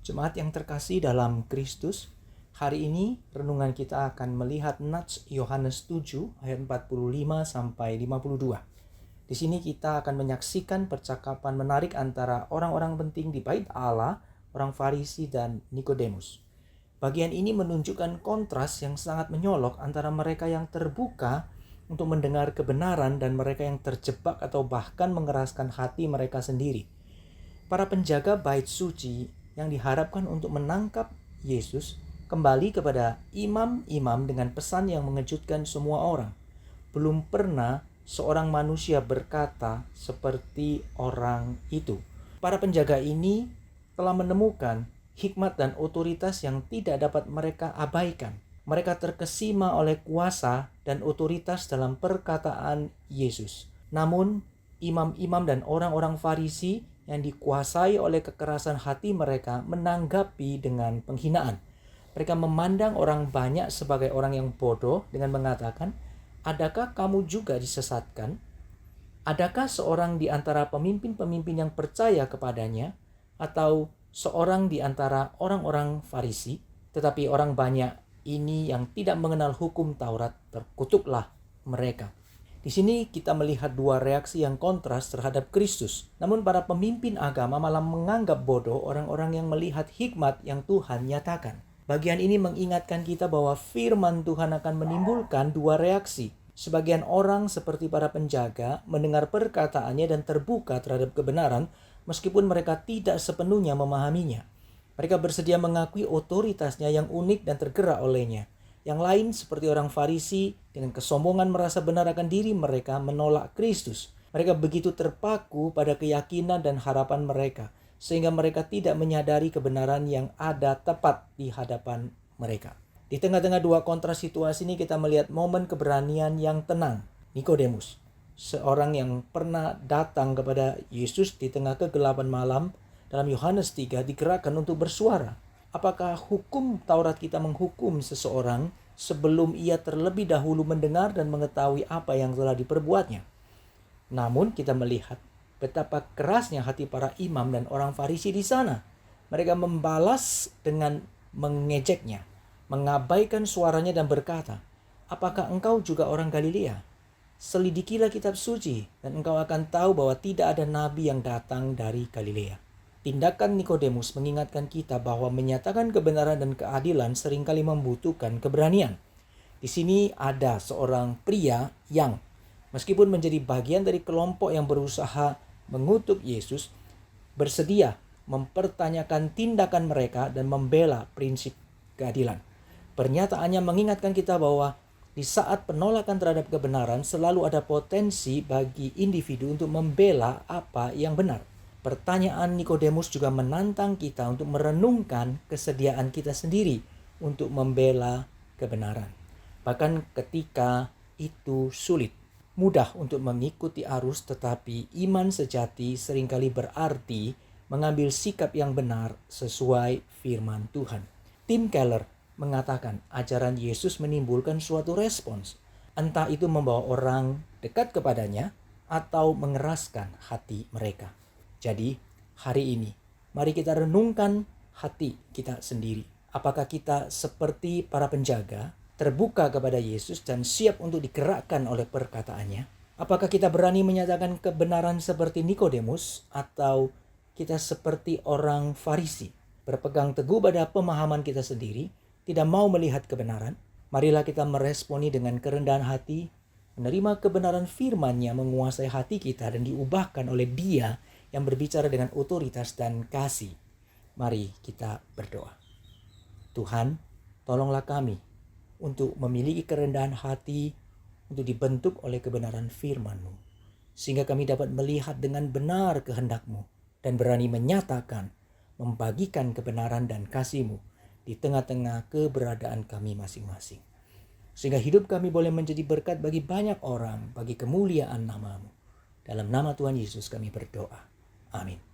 Jemaat yang terkasih dalam Kristus, hari ini renungan kita akan melihat nats Yohanes 7 ayat 45 sampai 52. Di sini kita akan menyaksikan percakapan menarik antara orang-orang penting di Bait Allah, orang Farisi dan Nikodemus. Bagian ini menunjukkan kontras yang sangat menyolok antara mereka yang terbuka untuk mendengar kebenaran dan mereka yang terjebak atau bahkan mengeraskan hati mereka sendiri. Para penjaga bait suci yang diharapkan untuk menangkap Yesus kembali kepada imam-imam dengan pesan yang mengejutkan semua orang. Belum pernah seorang manusia berkata seperti orang itu. Para penjaga ini telah menemukan hikmat dan otoritas yang tidak dapat mereka abaikan. Mereka terkesima oleh kuasa dan otoritas dalam perkataan Yesus. Namun, imam-imam dan orang-orang Farisi yang dikuasai oleh kekerasan hati mereka menanggapi dengan penghinaan. Mereka memandang orang banyak sebagai orang yang bodoh dengan mengatakan, "Adakah kamu juga disesatkan? Adakah seorang di antara pemimpin-pemimpin yang percaya kepadanya atau seorang di antara orang-orang Farisi?" Tetapi orang banyak ini yang tidak mengenal hukum Taurat, terkutuklah mereka. Di sini kita melihat dua reaksi yang kontras terhadap Kristus. Namun para pemimpin agama malah menganggap bodoh orang-orang yang melihat hikmat yang Tuhan nyatakan. Bagian ini mengingatkan kita bahwa firman Tuhan akan menimbulkan dua reaksi. Sebagian orang seperti para penjaga mendengar perkataannya dan terbuka terhadap kebenaran meskipun mereka tidak sepenuhnya memahaminya. Mereka bersedia mengakui otoritasnya yang unik dan tergerak olehnya. Yang lain seperti orang Farisi dengan kesombongan merasa benar akan diri mereka menolak Kristus. Mereka begitu terpaku pada keyakinan dan harapan mereka sehingga mereka tidak menyadari kebenaran yang ada tepat di hadapan mereka. Di tengah-tengah dua kontras situasi ini kita melihat momen keberanian yang tenang. Nikodemus, seorang yang pernah datang kepada Yesus di tengah kegelapan malam dalam Yohanes 3 digerakkan untuk bersuara. Apakah hukum Taurat kita menghukum seseorang sebelum ia terlebih dahulu mendengar dan mengetahui apa yang telah diperbuatnya? Namun kita melihat betapa kerasnya hati para imam dan orang Farisi di sana. Mereka membalas dengan mengejeknya, mengabaikan suaranya dan berkata, "Apakah engkau juga orang Galilea? Selidikilah kitab suci dan engkau akan tahu bahwa tidak ada nabi yang datang dari Galilea." Tindakan Nikodemus mengingatkan kita bahwa menyatakan kebenaran dan keadilan seringkali membutuhkan keberanian. Di sini ada seorang pria yang meskipun menjadi bagian dari kelompok yang berusaha mengutuk Yesus, bersedia mempertanyakan tindakan mereka dan membela prinsip keadilan. Pernyataannya mengingatkan kita bahwa di saat penolakan terhadap kebenaran selalu ada potensi bagi individu untuk membela apa yang benar. Pertanyaan Nikodemus juga menantang kita untuk merenungkan kesediaan kita sendiri untuk membela kebenaran. Bahkan ketika itu sulit, mudah untuk mengikuti arus, tetapi iman sejati seringkali berarti mengambil sikap yang benar sesuai firman Tuhan. Tim Keller mengatakan ajaran Yesus menimbulkan suatu respons, entah itu membawa orang dekat kepadanya atau mengeraskan hati mereka. Jadi hari ini mari kita renungkan hati kita sendiri. Apakah kita seperti para penjaga, terbuka kepada Yesus dan siap untuk digerakkan oleh perkataannya? Apakah kita berani menyatakan kebenaran seperti Nikodemus atau kita seperti orang Farisi, berpegang teguh pada pemahaman kita sendiri, tidak mau melihat kebenaran? Marilah kita meresponi dengan kerendahan hati, menerima kebenaran firman-Nya menguasai hati kita dan diubahkan oleh Dia yang berbicara dengan otoritas dan kasih. Mari kita berdoa. Tuhan, tolonglah kami untuk memiliki kerendahan hati untuk dibentuk oleh kebenaran firman-Mu, sehingga kami dapat melihat dengan benar kehendak-Mu dan berani menyatakan, membagikan kebenaran dan kasih-Mu di tengah-tengah keberadaan kami masing-masing. Sehingga hidup kami boleh menjadi berkat bagi banyak orang, bagi kemuliaan nama-Mu. Dalam nama Tuhan Yesus kami berdoa. Amin.